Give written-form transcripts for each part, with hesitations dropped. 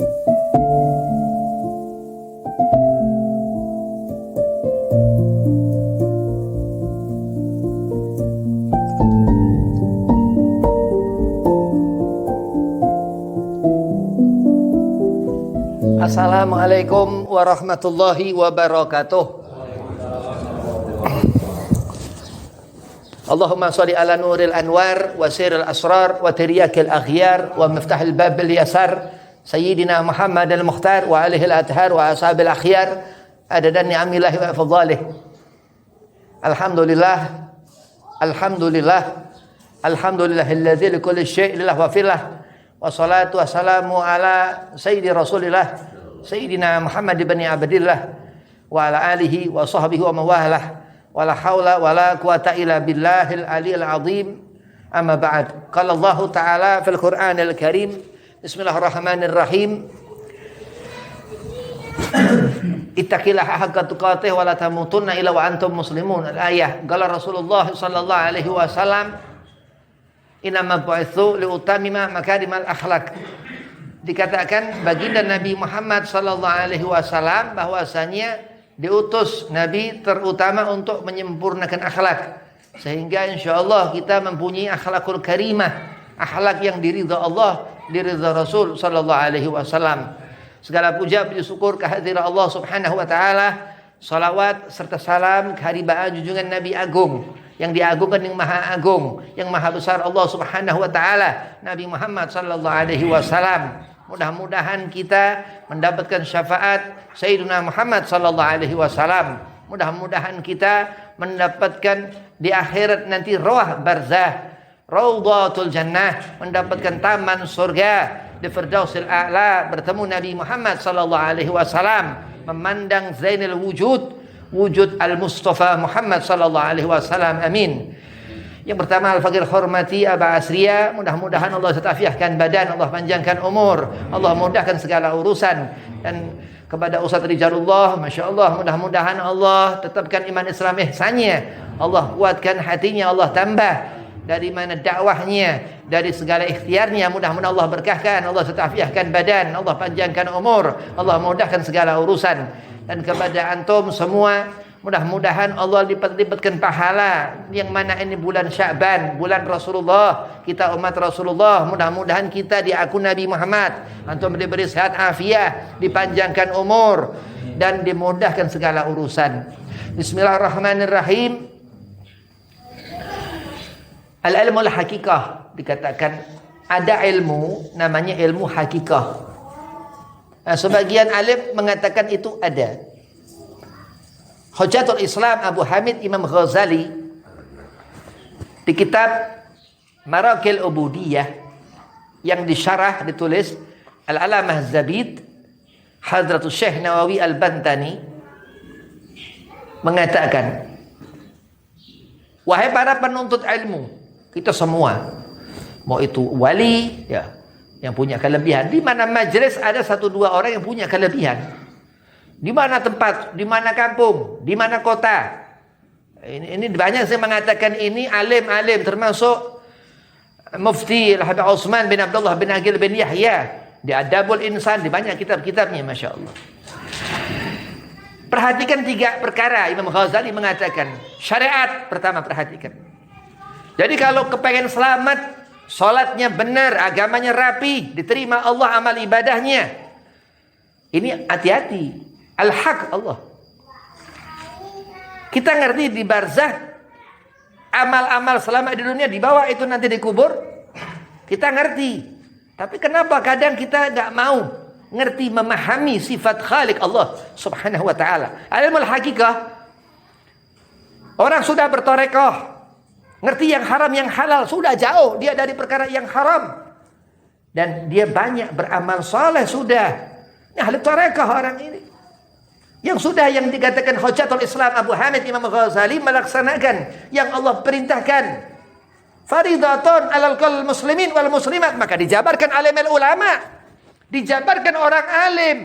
Assalamualaikum warahmatullahi wabarakatuh. Allahumma salli ala nuril anwar wa siril asrar wa tiryakil akhyar wa miftahil babil yasar Sayyidina Muhammad al-Mukhtar wa alihi al-athhar wa ashabil akhyar adadan ni'amillahi wa fadhalih. Alhamdulillah, alhamdulillah, alhamdulillahilladzi likulli syai'in lahu wa filah. Wassalatu wassalamu ala sayyidi rasulillah Sayyidina Muhammad ibn Abdillah wa ala alihi wa sahbihi wa mawalah wa la hawla wa la quwata illa billahil aliyil azim. Amma ba'd. Qala Allah Ta'ala fil Qur'anil Karim, Bismillahirrahmanirrahim, Ittaqillaha haqqa tuqatih wa la tamutunna illa wa antum muslimun. Al-ayah. Qala Rasulullah sallallahu alaihi wasallam, Inama bu'itsu liutamima makarimal akhlak. Dikatakan baginda Nabi Muhammad sallallahu alaihi wasallam bahwasanya diutus Nabi terutama untuk menyempurnakan akhlak, sehingga insyaallah kita mempunyai akhlakul karimah, akhlak yang diridha Allah, diridha Rasul sallallahu alaihi wasallam. Segala puja puji syukur kehadirat Allah Subhanahu wa taala. Salawat serta salam kehadirat junjungan Nabi agung yang diagungkan yang maha agung, yang maha besar Allah Subhanahu wa taala, Nabi Muhammad sallallahu alaihi wasallam. Mudah-mudahan kita mendapatkan syafaat Sayyidina Muhammad sallallahu alaihi wasallam. Mudah-mudahan kita mendapatkan di akhirat nanti rawah barzah, raudhatul jannah, mendapatkan taman surga di Firdausil A'la, bertemu Nabi Muhammad sallallahu alaihi wasallam, memandang zainul wujud al-Mustafa Muhammad sallallahu alaihi wasallam. Amin. Yang pertama, al-faqir hormati Aba Asriya, mudah-mudahan Allah setafiahkan badan, Allah panjangkan umur, Allah mudahkan segala urusan. Dan kepada Ustaz Rijalullah, Masya Allah, mudah-mudahan Allah tetapkan iman Islam ihsannya, Allah kuatkan hatinya, Allah tambah dari mana dakwahnya, dari segala ikhtiarnya, mudah-mudahan Allah berkahkan, Allah setafiahkan badan, Allah panjangkan umur, Allah mudahkan segala urusan. Dan kepada antum semua, mudah-mudahan Allah lipat-lipatkan pahala, yang mana ini bulan Sya'ban, bulan Rasulullah, kita umat Rasulullah, mudah-mudahan kita diakui Nabi Muhammad, antum diberi sehat afiat, dipanjangkan umur dan dimudahkan segala urusan. Bismillahirrahmanirrahim. Al-ilmul hakikah, dikatakan ada ilmu namanya ilmu hakikah. Nah, sebagian alim mengatakan itu ada. Hujjatul Islam Abu Hamid Imam Ghazali di kitab Marakil Ubudiyah yang disyarah ditulis Al-Alamah Zabid Hadratus Syekh Nawawi Al-Bantani mengatakan, wahai para penuntut ilmu, kita semua, mau itu wali ya, yang punya kelebihan, di mana majelis ada satu dua orang yang punya kelebihan, di mana tempat, di mana kampung, di mana kota. Ini banyak yang mengatakan ini alim-alim, termasuk Mufti Al-Habib Utsman bin Abdullah bin Aqil bin Yahya di Adabul Insan, di banyak kitab-kitabnya, Masya Allah. Perhatikan tiga perkara. Imam Ghazali mengatakan syariat pertama, perhatikan. Jadi kalau kepengen selamat, salatnya benar, agamanya rapi, diterima Allah amal ibadahnya, ini hati-hati. Al-haq Allah. Kita ngerti di barzah, amal-amal selama di dunia dibawa itu nanti dikubur, kita ngerti. Tapi kenapa kadang kita gak mau ngerti, memahami sifat Khalik Allah Subhanahu wa ta'ala. Ilmul hakikah, orang sudah bertorekoh, ngerti yang haram yang halal, sudah jauh dia dari perkara yang haram, dan dia banyak beramal soleh sudah. Ini ahli tarekah orang ini, yang sudah, yang dikatakan Hujjatul Islam Abu Hamid Imam Ghazali, melaksanakan yang Allah perintahkan, faridatun alal kal muslimin wal muslimat, maka dijabarkan alimul ulama, dijabarkan orang alim,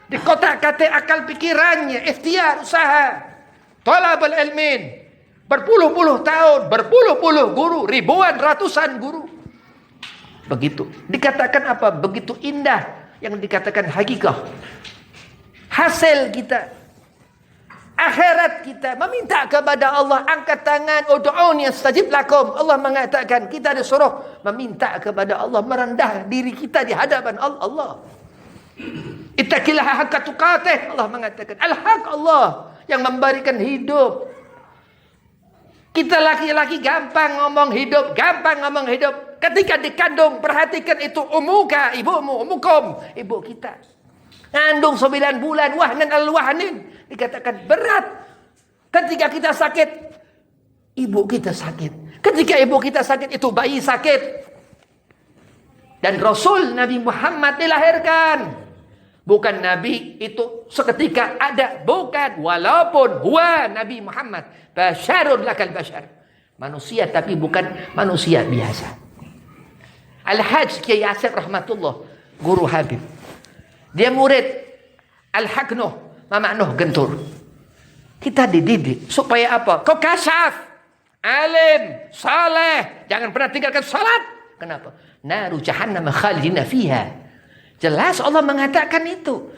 di kotak-katik akal pikirannya, ikhtiar, usaha, talabul ilmin, berpuluh-puluh tahun, berpuluh-puluh guru, ribuan, ratusan guru. Begitu. Dikatakan apa? Begitu indah yang dikatakan hakikah. Hasil kita, akhirat kita, meminta kepada Allah, angkat tangan, ud'uni astajib lakum. Allah mengatakan, kita disuruh meminta kepada Allah, merendah diri kita di hadapan Allah. Ittaqillaha haqqa tuqatih. Allah mengatakan, al-haq Allah yang memberikan hidup. Kita laki-laki gampang ngomong hidup, Ketika dikandung, perhatikan itu umuka, ibumu, umukum, ibu kita. Ngandung 9 bulan, wahnan al-wahnin. Dikatakan berat. Ketika kita sakit, ibu kita sakit. Ketika ibu kita sakit, itu bayi sakit. Dan Rasul Nabi Muhammad dilahirkan. Bukan Nabi itu seketika ada. Bukan. Walaupun huwa Nabi Muhammad. Basyarun lakal basyar. Manusia tapi bukan manusia biasa. Al-Hajj Kiai Asep rahmatullah. Guru Habib. Dia murid Al-Haknuh. Mama Nuh Gentur. Kita dididik. Supaya apa? Kau kasyaf. Alim. Saleh. Jangan pernah tinggalkan salat. Kenapa? Naru jahannam khalidina fiha. Jelas Allah mengatakan itu.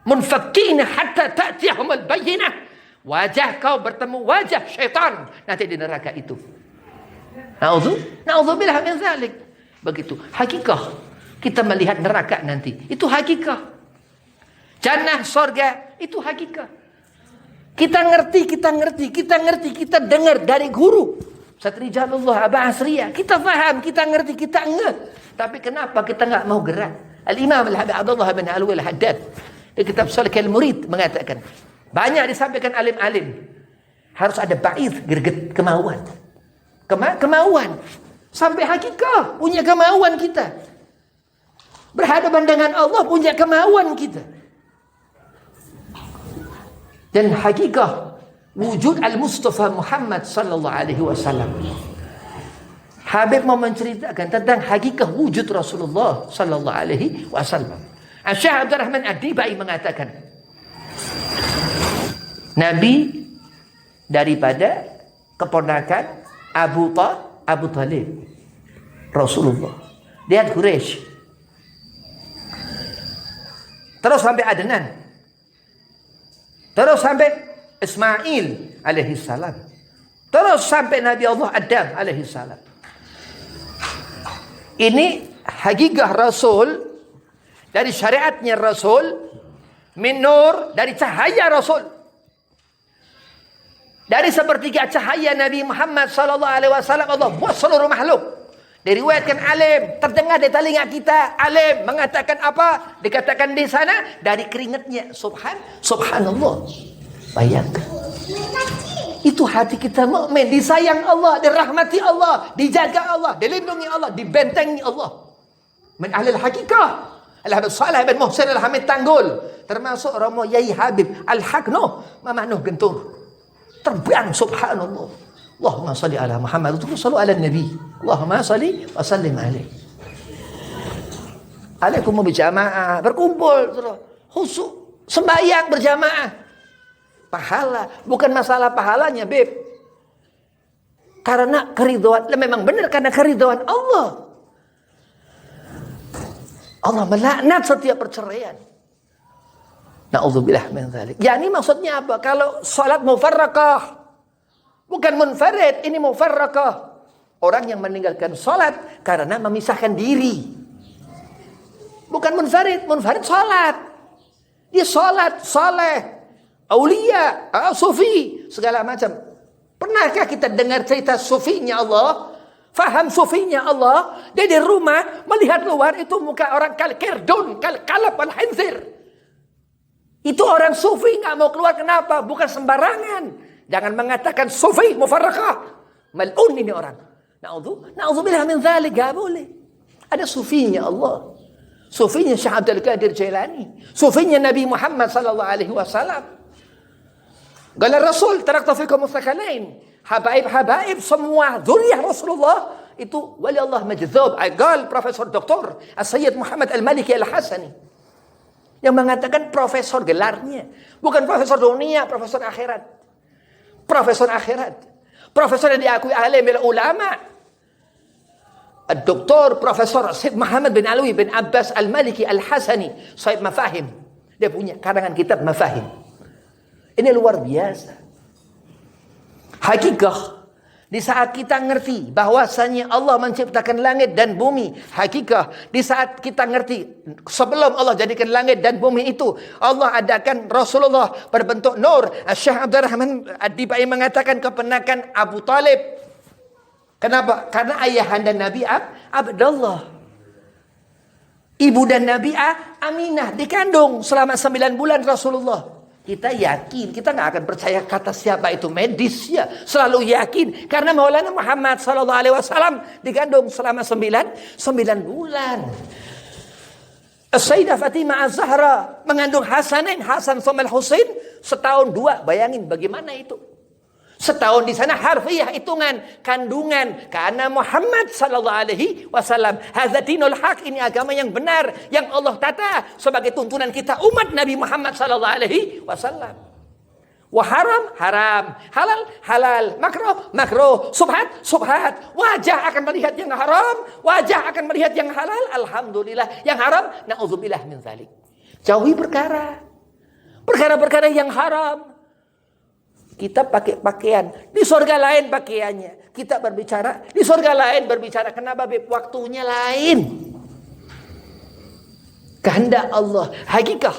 Munfakkina hatta ta'tiyahumul bayyinah. Wajah kau bertemu wajah syaitan nanti di neraka itu. Na'udzubillah min zalik. Begitu. Hakikah. Kita melihat neraka nanti. Itu hakikah. Jannah, sorga. Itu hakikah. Kita ngerti. Kita dengar dari guru. Satrijalullah Aba Asriya. Kita faham, kita ngerti, kita ngeh. Tapi kenapa kita nggak mau gerak? Al-Imam Al-Habib Abdullah bin Alwi Al-Haddad di kitab Salih Al-Murid mengatakan, banyak disampaikan alim-alim, harus ada ba'ir, greget kemauan. Kemauan. Sampai hakikah, punya kemauan kita. Berhadapan dengan Allah, punya kemauan kita. Dan hakikah, wujud Al-Mustafa Muhammad sallallahu alaihi wasallam. Habib mau menceritakan tentang hakikah wujud Rasulullah sallallahu alaihi wasallam. Syekh Abdul Rahman Ad-Dibai mengatakan, Nabi daripada keponakan Abu Talib. Rasulullah. Lihat Quraisy. Terus sampai Adnan. Terus sampai Ismail alaihi salam. Terus sampai Nabi Allah Adam alaihi salam. Ini hakikah Rasul, dari syariatnya Rasul, min nur, dari cahaya Rasul. Dari sepertiga cahaya Nabi Muhammad sallallahu alaihi wasallam Allah buat seluruh makhluk. Diriwayatkan alim, terdengar di telinga kita, alim mengatakan apa? Dikatakan di sana dari keringatnya. Subhanallah. Bayangkan. Itu hati kita mukmin, disayang Allah, dirahmati Allah, dijaga Allah, dilindungi Allah, dibentengi Allah. Min ahlil hakikah. Al-Habib Saleh bin Muhsin Al-Hamid Tanggul, termasuk Romo Yai Habib Al-Haknuh, Mama Nuh Gentur. Terbang subhanallah. Allahumma salli ala Muhammad, sallu ala Nabi. Allahumma salli wa sallim alaihi. Alaikum berjamaah, berkumpul, khusyuk, sembahyang berjamaah. Pahala, bukan masalah pahalanya, Beb. Karena keridhaan, memang benar karena keridhaan Allah. Allah melaknat setiap perceraian. Na'udzubillah min dzalik. Ya ini maksudnya apa? Kalau salat mufarraqah, bukan munfarid, ini mufarraqah. Orang yang meninggalkan salat karena memisahkan diri. Bukan munfarid, munfarid salat. Dia salat, saleh. Aulia, sufi, segala macam. Pernahkah kita dengar cerita sufinya Allah? Faham sufinya Allah? Dia di rumah melihat luar itu muka orang kal-kirdun, kal-kalab wal-hinzir. Itu orang sufi nggak mau keluar, kenapa? Bukan sembarangan. Jangan mengatakan sufi mufarraqah. Mal'un ini orang. Na'udzubillah min dzalik, enggak boleh. Ada sufinya Allah. Sufinya Syekh Abdul Qadir Jailani. Sufinya Nabi Muhammad sallallahu alaihi wasallam. Qala Rasul taraktu fikum mutsakalain. Habaib semua zuriyah Rasulullah itu wali Allah majdzub. Qal Profesor Dr. As-Sayyid Muhammad Al-Maliki Al-Hasani yang mengatakan profesor gelarnya, bukan profesor dunia, profesor akhirat. Profesor akhirat. Profesor yang diakui alim ulama. Dr. Profesor Syed Muhammad bin Alwi bin Abbas Al-Maliki Al-Hasani, Syed Mafahim. Dia punya karangan kitab Mafahim. Ini luar biasa. Hakikah, di saat kita ngerti bahwasanya Allah menciptakan langit dan bumi, hakikah di saat kita ngerti sebelum Allah jadikan langit dan bumi itu, Allah adakan Rasulullah berbentuk nur. Syekh Abdurrahman Ad-Dibai mengatakan keponakan Abu Talib. Kenapa? Karena ayahanda Nabi Abdullah. Ibu dan Nabi Aminah dikandung selama 9 bulan Rasulullah. Kita yakin, kita nggak akan percaya kata siapa itu medis ya. Selalu yakin karena Maulana Muhammad SAW dikandung selama 9 bulan. Sayyidah Fatimah Az-Zahra mengandung Hasanain, Hasan sama Husain setahun 2. Bayangin bagaimana itu. Setahun di sana harfiah hitungan kandungan karena Muhammad sallallahu alaihi wasallam hadza dinul haq, ini agama yang benar yang Allah tata sebagai tuntunan kita umat Nabi Muhammad sallallahu alaihi wasallam. Wa haram, halal, makruh, subhat. Wajah akan melihat yang haram, wajah akan melihat yang halal. Alhamdulillah, yang haram naudzubillah min zalik. Jauhi perkara yang haram. Kita pakai pakaian, di surga lain pakaiannya. Kita berbicara, di surga lain berbicara. Kenapa? Waktunya lain. Kehendak Allah, hakikah.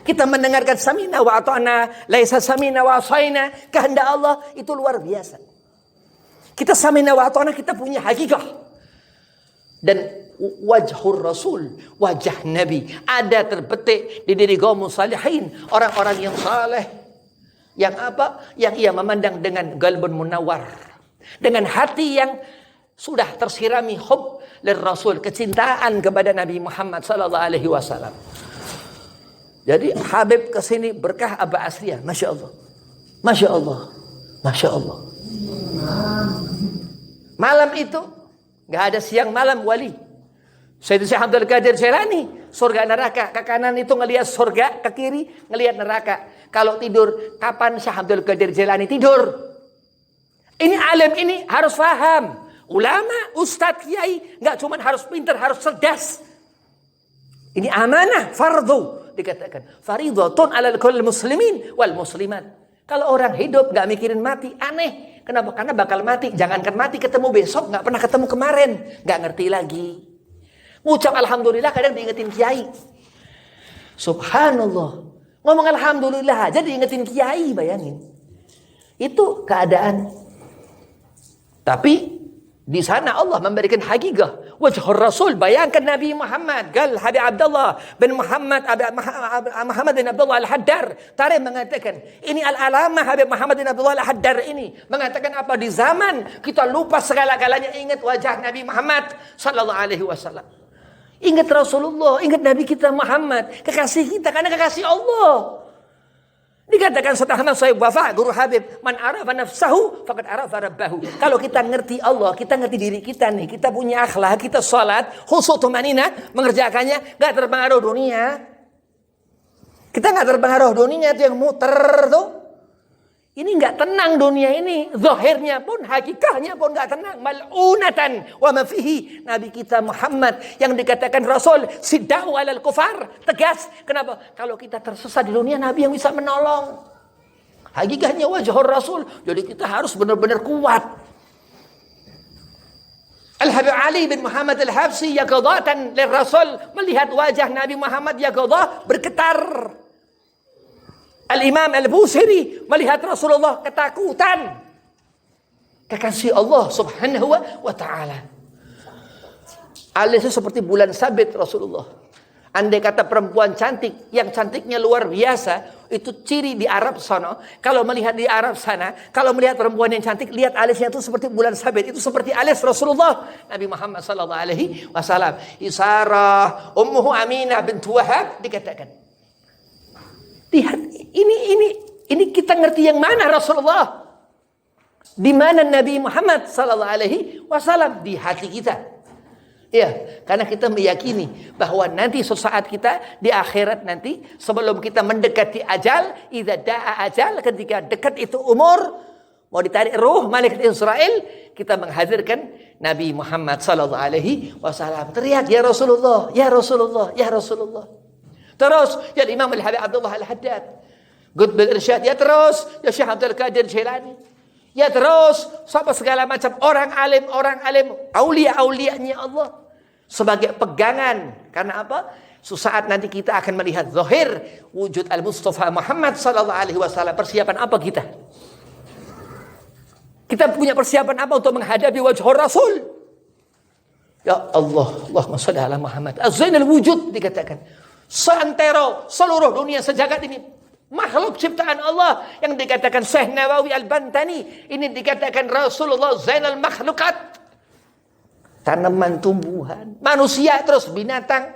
Kita mendengarkan samina wa ata'na, laisa samina wa asaina. Kehendak Allah itu luar biasa. Kita samina wa ata'na, kita punya hakikah. Dan wajhur Rasul, wajah Nabi ada terbetik di diri kaum salihin, orang-orang yang saleh. Yang apa? Yang ia memandang dengan qalbun munawwar, dengan hati yang sudah tersirami hub lir Rasul, kecintaan kepada Nabi Muhammad sallallahu alaihi wasallam. Jadi Habib kesini berkah Aba Asriyah, masya Allah, masya Allah, masya Allah. Malam itu nggak ada siang malam wali. Sayyidina Syekh Abdul Qadir Jailani, surga neraka, ke kanan itu ngelihat surga, ke kiri ngelihat neraka. Kalau tidur, kapan Syekh Abdul Qadir Jailani tidur? Ini alim ini harus paham. Ulama, ustadz, kiai, nggak cuma harus pintar, harus cerdas. Ini amanah, fardhu dikatakan. Faridhatun 'alal kulli muslimin wal muslimat. Kalau orang hidup nggak mikirin mati, aneh. Kenapa? Karena bakal mati. Jangankan mati, ketemu besok, nggak pernah ketemu kemarin, nggak ngerti lagi. Ucap alhamdulillah kadang diingetin kiai. Subhanallah. Ngomong alhamdulillah aja diingetin kiai, bayangin. Itu keadaan. Tapi di sana Allah memberikan hakikah. Wajhur Rasul, bayangkan Nabi Muhammad. Gal Habib Abdullah bin Muhammad bin Abdullah Al-Haddar. Tarikh mengatakan, ini al-alamah Habib Muhammad bin Abdullah Al-Haddar ini. Mengatakan apa? Di zaman kita lupa segala-galanya, ingat wajah Nabi Muhammad sallallahu alaihi wasallam. Ingat Rasulullah, ingat Nabi kita Muhammad, kekasih kita karena kekasih Allah. Dikatakan setelah saya wafat Guru Habib, man arafa nafsahu faqad arafa rabbahu. Kalau kita ngerti Allah, kita ngerti diri kita nih, kita punya akhlak, kita salat, khusyuk tumanina, mengerjakannya enggak terpengaruh dunia. Kita enggak terpengaruh dunia itu yang muter tuh. Ini enggak tenang dunia ini, zahirnya pun, hakikahnya pun enggak tenang. Mal'unatan wa ma fihi. Nabi kita Muhammad yang dikatakan Rasul sidda'u 'alal kufar, tegas. Kenapa? Kalau kita tersesat di dunia, Nabi yang bisa menolong. Hakikahnya wajhur Rasul. Jadi kita harus benar-benar kuat. Al-Habib Ali bin Muhammad Al-Habsi yaqadatan lir Rasul, melihat wajah Nabi Muhammad yaqadah, bergetar. Al-Imam Al-Busiri melihat Rasulullah ketakutan. Kekasih Allah subhanahu wa ta'ala. Alisnya seperti bulan sabit Rasulullah. Andai kata perempuan cantik, yang cantiknya luar biasa, itu ciri di Arab sana. Kalau melihat di Arab sana, kalau melihat perempuan yang cantik, lihat alisnya itu seperti bulan sabit. Itu seperti alis Rasulullah Nabi Muhammad sallallahu alaihi wasallam. Isarah ummuhu Aminah bintu Wahab dikatakan. Lihat, ini kita ngerti yang mana Rasulullah. Di mana Nabi Muhammad sallallahu alaihi wasallam, di hati kita. Ya, karena kita meyakini bahwa nanti sesaat kita di akhirat nanti, sebelum kita mendekati ajal, idza da'a ajal, ketika dekat itu umur, mau ditarik ruh malaikat Israel, kita menghadirkan Nabi Muhammad sallallahu alaihi wasallam. Teriak, ya Rasulullah, ya Rasulullah, ya Rasulullah. Terus ya Imam Al-Habib Abdullah Al-Haddad, Qutbul Irsyad, ya terus ya Syekh Abdul Qadir Jailani, ya terus sampai segala macam orang alim, aulia-aulianya Allah sebagai pegangan. Karena apa? Susaat nanti kita akan melihat zahir wujud Al-Mustafa Muhammad sallallahu alaihi wasallam. Persiapan apa kita? Kita punya persiapan apa untuk menghadapi wajah Rasul? Ya Allah, Allahumma shalli ala Muhammad. Az-Zainal Wujud dikatakan. Seantero seluruh dunia sejagat ini makhluk ciptaan Allah yang dikatakan Syekh Nawawi Al-Bantani. Ini dikatakan Rasulullah Zainal Makhlukat. Tanaman, tumbuhan, manusia, terus binatang.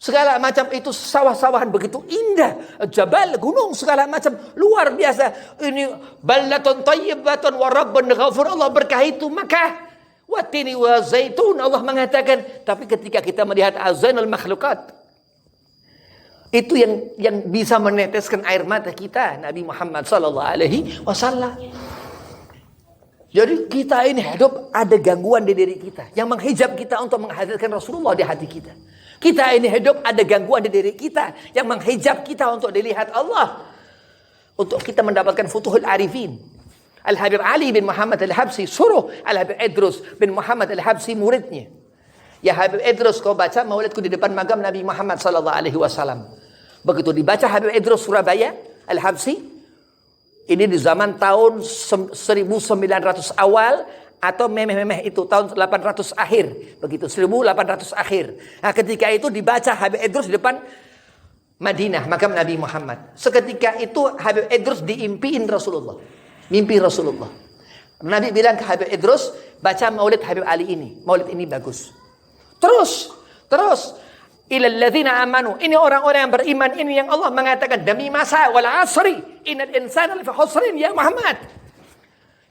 Segala macam itu, sawah-sawahan begitu indah, jabal, gunung, segala macam luar biasa. Ini baldatun thayyibatun wa rabbun ghafur. Allah berkahi itu Makkah. Wa tini wa zaitun, Allah mengatakan. Tapi ketika kita melihat azanul makhlukat, itu yang bisa meneteskan air mata kita, Nabi Muhammad sallallahu alaihi wasallam. Jadi kita ini hidup ada gangguan di diri kita yang menghijab kita untuk menghadirkan Rasulullah di hati kita. Kita ini hidup ada gangguan di diri kita yang menghijab kita untuk dilihat Allah. Untuk kita mendapatkan Futuhul Arifin. Al-Habib Ali bin Muhammad Al-Habsi suruh Al-Habib Idrus bin Muhammad Al-Habsi muridnya. Ya Habib Idrus, kau baca maulidku di depan magam Nabi Muhammad sallallahu alaihi wasallam. Begitu dibaca Habib Idrus Surabaya Al-Habsi, ini di zaman tahun 1900 awal atau memeh-memeh itu tahun 800 akhir, begitu 1800 akhir. Nah, ketika itu dibaca Habib Idrus di depan Madinah, makam Nabi Muhammad. Seketika itu Habib Idrus diimpiin Rasulullah, mimpi Rasulullah. Nabi bilang ke Habib Idrus, baca maulid Habib Ali ini, maulid ini bagus. Terus ilal ladzina amanu, ini orang-orang yang beriman, ini yang Allah mengatakan demi masa wal asri innal insana lafi khusrin ya Muhammad.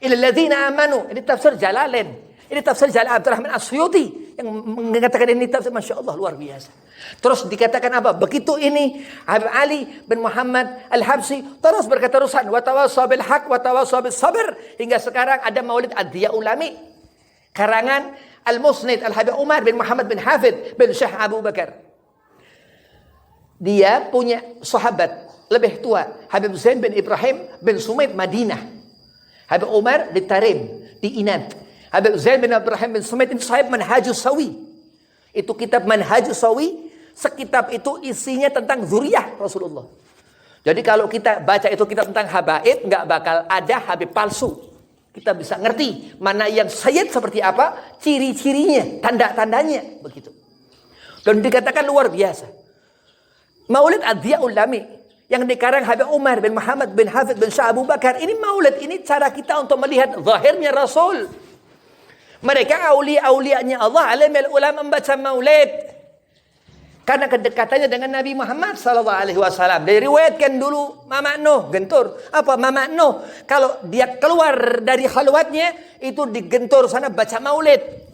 Ilal ladzina amanu, ini tafsir Jalalain. Ini tafsir Jalal Abdurrahman As-Suyuti yang mengatakan ini tafsir, Masya Allah, luar biasa. Terus dikatakan apa? Begitu ini Habib Ali bin Muhammad Al-Habsi terus berketerusan wa tawassaw bil haq wa tawassaw bis sabr, hingga sekarang ada maulid Ad-Diyaul Lami karangan Al-Musnid Al-Habib Umar bin Muhammad bin Hafid bin Syekh Abu Bakar. Dia punya sahabat lebih tua, Habib Zain bin Ibrahim bin Sumaid Madinah. Habib Umar di Tarim, di Inad. Habib Zain bin Ibrahim bin Sumaid itu sahib Manhajus Sawi. Itu kitab Manhajus Sawi, sekitab itu isinya tentang zuriyah Rasulullah. Jadi kalau kita baca itu kitab tentang habaib, nggak bakal ada habib palsu. Kita bisa ngerti mana yang sayyid seperti apa, ciri-cirinya, tanda-tandanya, begitu. Dan dikatakan luar biasa. Maulid Ad-Diyaul Lami yang dikarang Habib Umar bin Muhammad bin Hafid bin Syekh Abu Bakar, ini maulid, ini cara kita untuk melihat zahirnya Rasul. Mereka aulia-aulianya Allah, alimul ulama membaca maulid karena kedekatannya dengan Nabi Muhammad sallallahu alaihi wasallam. Diriwayatkan dulu Mama Nuh gentur. Apa Mama Nuh? Kalau dia keluar dari khalwatnya itu digentur sana baca maulid.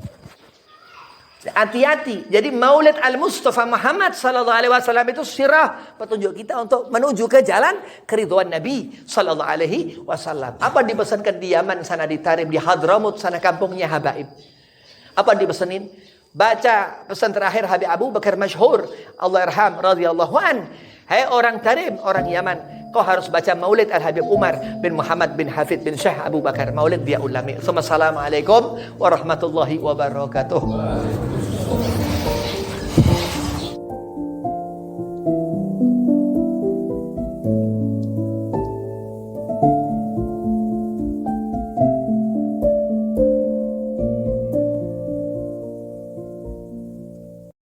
Hati-hati. Jadi maulid Al-Mustafa Muhammad sallallahu alaihi wasallam itu sirah, petunjuk kita untuk menuju ke jalan keridhaan Nabi sallallahu alaihi wasallam. Apa dipesankan di Yaman sana, di Tarim, di Hadramut sana kampungnya habaib. Apa dipesanin? Baca pesan terakhir Habib Abu Bakar masyhur, Allah irham radhiyallahu an. Hai orang Tarim, orang Yaman, kau harus baca maulid Al-Habib Umar bin Muhammad bin Hafid bin Syekh Abu Bakar, maulid Diyaul Lami. Assalamualaikum warahmatullahi wabarakatuh.